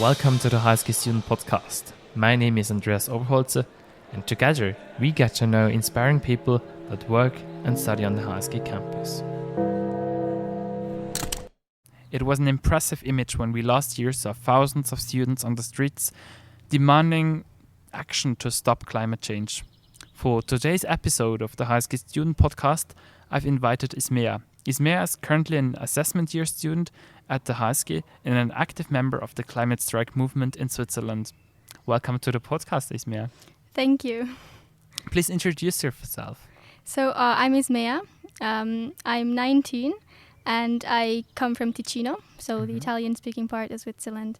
Welcome to the HSG Student Podcast. My name is Andreas Oberholzer, and together we get to know inspiring people that work and study on the HSG campus. It was an impressive image when we last year saw thousands of students on the streets demanding action to stop climate change. For today's episode of the HSG Student Podcast, I've invited Ismea. Ismea is currently an assessment year student at the HSG and an active member of the climate strike movement in Switzerland. Welcome to the podcast, Ismea. Thank you. Please introduce yourself. So I'm Ismea. I'm 19 and I come from Ticino, so the Italian-speaking part of Switzerland.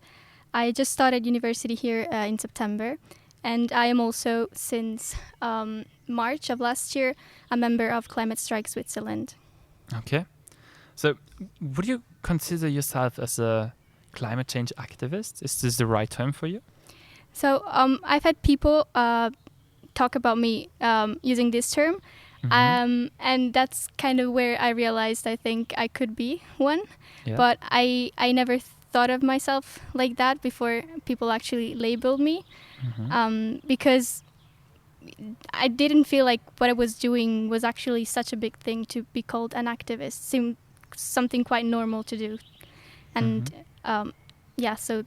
I just started university here in September, and I am also, since March of last year, a member of Climate Strike Switzerland. Okay. So would you consider yourself as a climate change activist? Is this the right term for you? So I've had people talk about me using this term, and that's kind of where I realized I think I could be one. Yeah. But I never thought of myself like that before people actually labeled me, because I didn't feel like what I was doing was actually such a big thing to be called an activist. Seemed something quite normal to do. And so...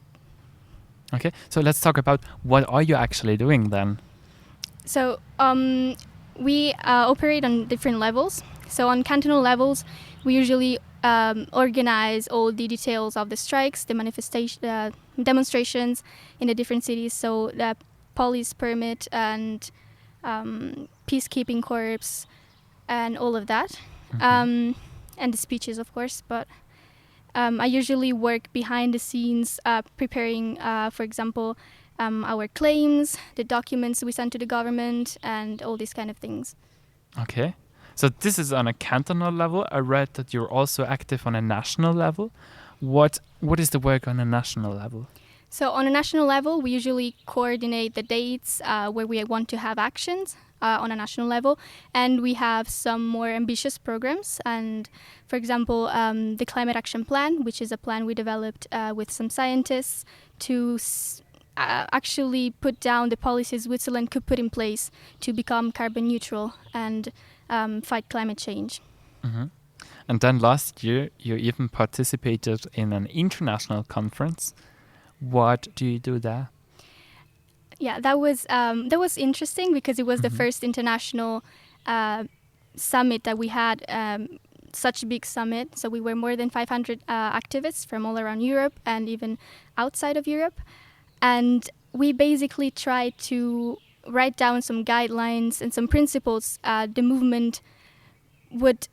Okay, so let's talk about what are you actually doing then? So we operate on different levels. So on cantonal levels, we usually organize all the details of the strikes, the manifestation, demonstrations in the different cities. So the police permit and peacekeeping corps and all of that, and the speeches, of course. But I usually work behind the scenes, preparing, for example, our claims, the documents we send to the government, and all these kind of things. Okay. So this is on a cantonal level. I read that you're also active on a national level. What is the work on a national level? So on a national level, we usually coordinate the dates where we want to have actions on a national level. And we have some more ambitious programs. And for example, the Climate Action Plan, which is a plan we developed with some scientists to actually put down the policies Switzerland could put in place to become carbon neutral and fight climate change. And then last year, you even participated in an international conference. What do you do there? Yeah, that was interesting because it was the first international summit that we had, such a big summit. So we were more than 500 activists from all around Europe and even outside of Europe. And we basically tried to write down some guidelines and some principles the movement would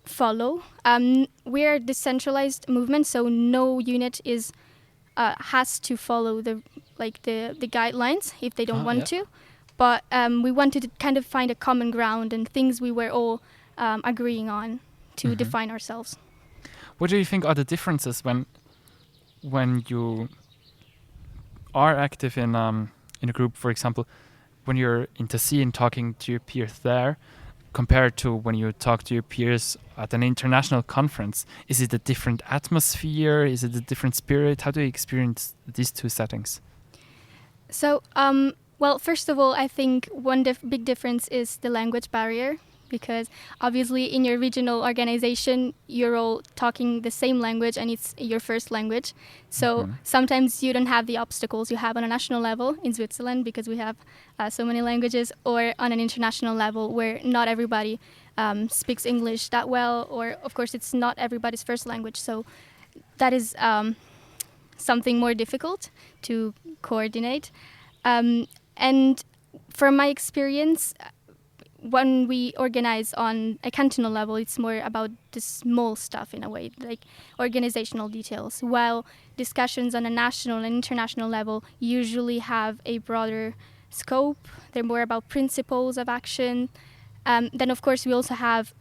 follow. We're a decentralized movement, so no unit has to follow the guidelines if they don't want to. But we wanted to kind of find a common ground and things we were all agreeing on to define ourselves. What do you think are the differences when you are active in a group, for example, when you're in Tennessee and talking to your peers there, compared to when you talk to your peers at an international conference? Is it a different atmosphere? Is it a different spirit? How do you experience these two settings? So, well, first of all, I think one big difference is the language barrier, because obviously in your regional organization, you're all talking the same language and it's your first language. So sometimes you don't have the obstacles you have on a national level in Switzerland because we have so many languages, or on an international level where not everybody speaks English that well, or of course it's not everybody's first language. So that is something more difficult to coordinate. And from my experience, when we organize on a cantonal level, it's more about the small stuff in a way, like organizational details, while discussions on a national and international level usually have a broader scope. They're more about principles of action. Then, of course, we also have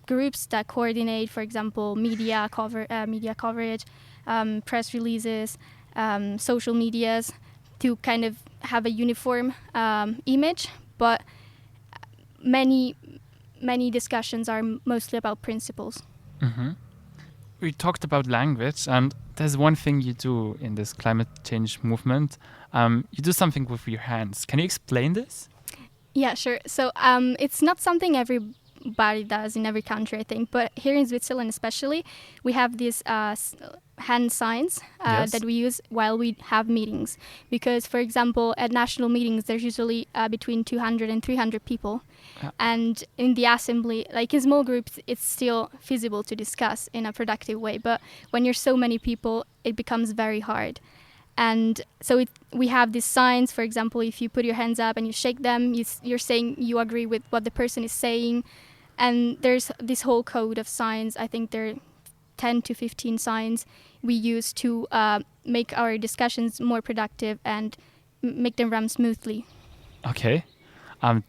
groups that coordinate, for example, media coverage, press releases, social medias, to kind of have a uniform image. But many discussions are mostly about principles. we talked about language, and there's one thing you do in this climate change movement. You do something with your hands. Can you explain this? Yeah, sure. So it's not something everybody does in every country, I think. But here in Switzerland especially, we have these hand signs that we use while we have meetings. Because, for example, at national meetings, there's usually between 200 and 300 people. And in the assembly, like in small groups, it's still feasible to discuss in a productive way. But when you're so many people, it becomes very hard. And so we have these signs. For example, if you put your hands up and you shake them, you're saying you agree with what the person is saying. And there's this whole code of signs. I think there are 10 to 15 signs we use to make our discussions more productive and make them run smoothly. Okay.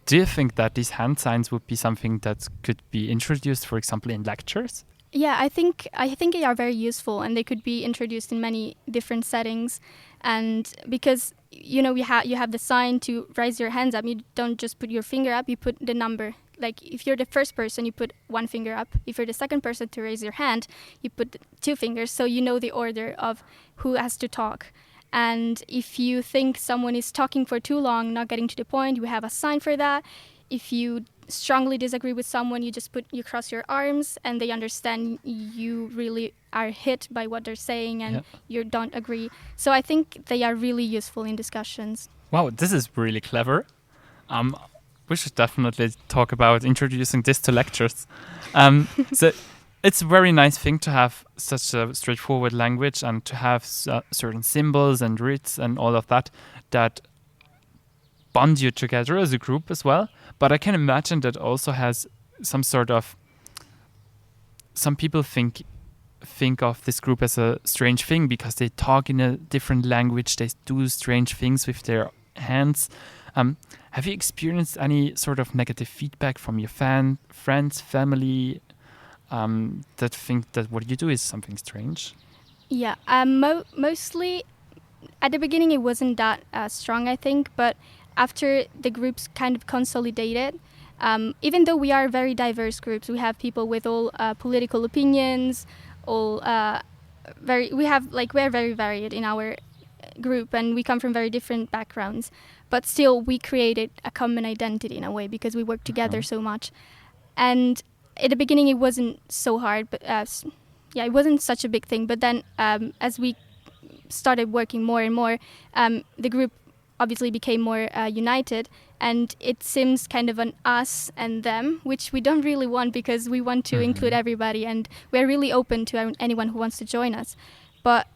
Do you think that these hand signs would be something that could be introduced, for example, in lectures? Yeah, I think they are very useful, and they could be introduced in many different settings. And because you have the sign to raise your hands up, you don't just put your finger up; you put the number. Like if you're the first person, you put one finger up. If you're the second person to raise your hand, you put 2 fingers, so you know the order of who has to talk. And if you think someone is talking for too long, not getting to the point, you have a sign for that. If you strongly disagree with someone, you cross your arms, and they understand you really are hit by what they're saying, and you don't agree. So I think they are really useful in discussions. Wow, this is really clever. We should definitely talk about introducing this to lectures. So it's a very nice thing to have such a straightforward language and to have certain symbols and roots and all of that bond you together as a group as well. But I can imagine that also has some people think of this group as a strange thing because they talk in a different language, they do strange things with their hands. Have you experienced any sort of negative feedback from your friends, family, that think that what you do is something strange? Yeah, mostly at the beginning it wasn't that strong, I think, but after the groups kind of consolidated, even though we are very diverse groups, we have people with all political opinions, we're very varied in our group, and we come from very different backgrounds, but still we created a common identity in a way because we work together so much. And at the beginning it wasn't so hard, but it wasn't such a big thing. But then as we started working more and more, the group obviously became more united, and it seems kind of an us and them, which we don't really want because we want to include everybody, and we're really open to anyone who wants to join us. But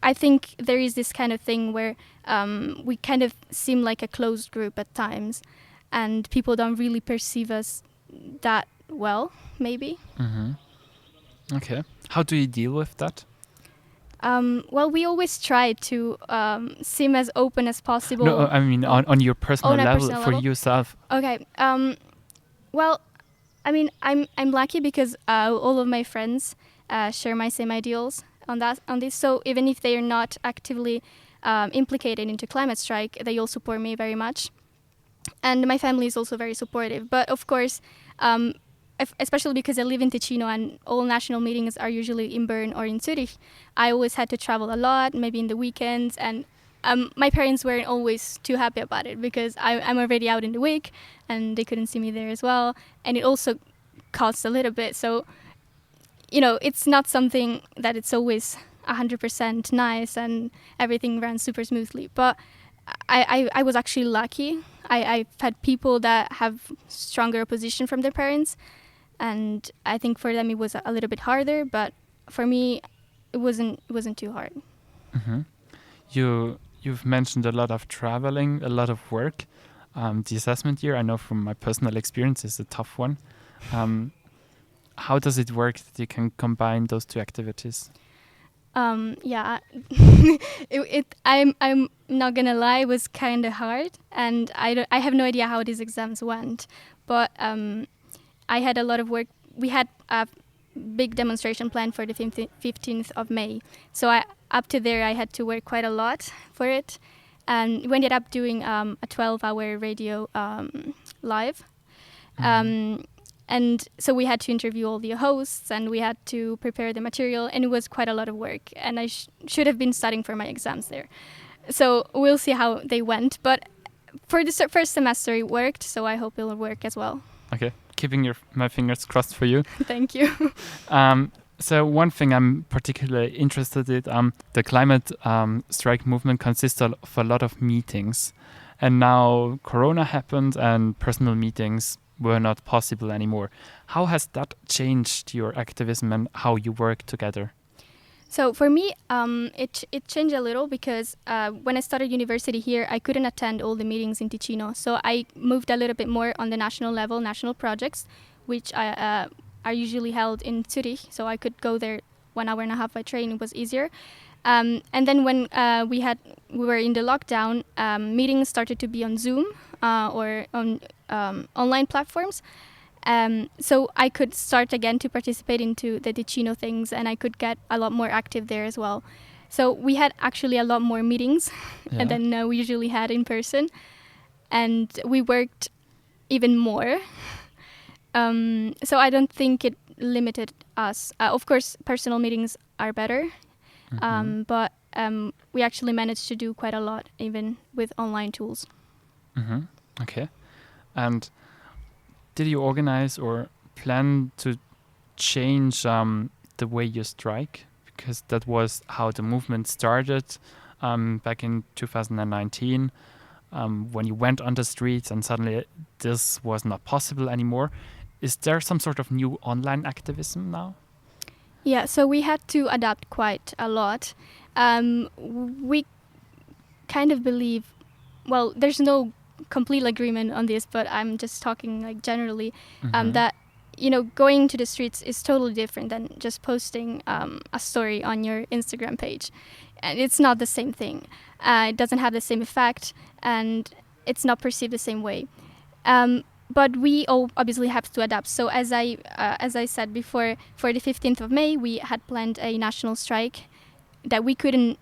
I think there is this kind of thing where we kind of seem like a closed group at times, and people don't really perceive us that well, maybe. Okay. How do you deal with that? Well, we always try to seem as open as possible. No, I mean on your personal level, for yourself. Okay. Well, I mean, I'm lucky because all of my friends share my same ideals on this. So even if they are not actively implicated into climate strike, they all support me very much. And my family is also very supportive. But of course, especially because I live in Ticino and all national meetings are usually in Bern or in Zurich, I always had to travel a lot, maybe in the weekends. And my parents weren't always too happy about it because I'm already out in the week and they couldn't see me there as well. And it also costs a little bit. So, it's not something that it's always 100% nice and everything runs super smoothly. But I was actually lucky. I've had people that have stronger opposition from their parents, and I think for them it was a little bit harder, but for me it wasn't too hard. You've mentioned a lot of traveling, a lot of work. The assessment year, I know from my personal experience, is a tough one. How does it work that you can combine those two activities? I'm not gonna lie, it was kind of hard, and I have no idea how these exams went, but I had a lot of work. We had a big demonstration planned for the 15th of May, so up to there I had to work quite a lot for it, and we ended up doing a 12-hour radio live. And so we had to interview all the hosts, and we had to prepare the material, and it was quite a lot of work. And I should have been studying for my exams there. So we'll see how they went. But for the first semester, it worked, so I hope it'll work as well. Okay, keeping my fingers crossed for you. Thank you. So one thing I'm particularly interested in, the climate strike movement consists of a lot of meetings. And now Corona happened and personal meetings were not possible anymore. How has that changed your activism and how you work together? So for me, it changed a little because when I started university here, I couldn't attend all the meetings in Ticino. So I moved a little bit more on the national level, national projects, which are usually held in Zurich. So I could go there 1 hour and a half by train. It was easier. And then when we were in the lockdown, meetings started to be on Zoom or on online platforms. So I could start again to participate into the Ticino things, and I could get a lot more active there as well. So we had actually a lot more meetings than we usually had in person, and we worked even more. So I don't think it limited us. Of course, personal meetings are better. But we actually managed to do quite a lot, even with online tools. Okay. And did you organize or plan to change the way you strike? Because that was how the movement started back in 2019, when you went on the streets and suddenly this was not possible anymore. Is there some sort of new online activism now? Yeah, so we had to adapt quite a lot. We kind of believe, well, there's no complete agreement on this, but I'm just talking like generally, that, going to the streets is totally different than just posting a story on your Instagram page. And it's not the same thing. It doesn't have the same effect, and it's not perceived the same way. But we all obviously have to adapt. So as I said before, for the 15th of May, we had planned a national strike that we couldn't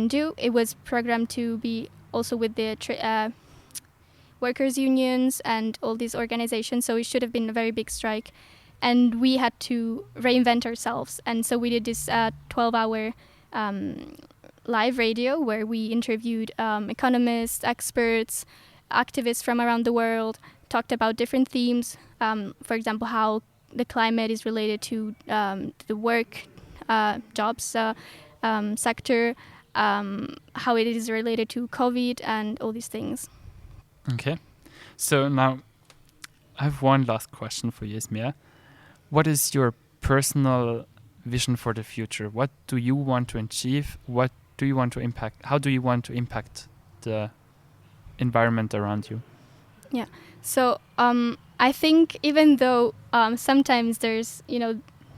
do. It was programmed to be also with the workers' unions and all these organizations. So it should have been a very big strike. And we had to reinvent ourselves. And so we did this 12-hour live radio where we interviewed economists, experts, activists from around the world, talked about different themes, for example, how the climate is related to the work, jobs sector, how it is related to COVID and all these things. Okay. So now I have one last question for you, Ismea. What is your personal vision for the future? What do you want to achieve? What do you want to impact? How do you want to impact the environment around you? Yeah. So I think even though sometimes there's,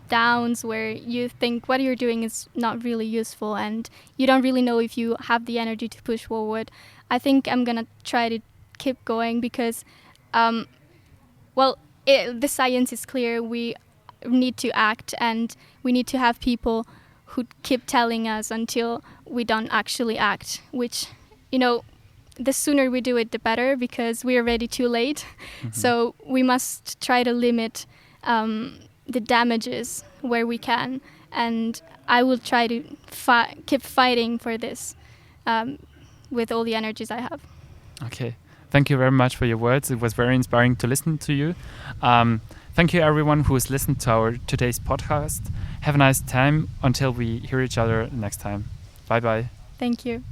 downs where you think what you're doing is not really useful and you don't really know if you have the energy to push forward, I think I'm going to try to keep going because, the science is clear. We need to act and we need to have people who keep telling us until we don't actually act, which, the sooner we do it, the better, because we are already too late. So we must try to limit the damages where we can. And I will try to keep fighting for this with all the energies I have. Okay. Thank you very much for your words. It was very inspiring to listen to you. Thank you, everyone who has listened to our today's podcast. Have a nice time until we hear each other next time. Bye-bye. Thank you.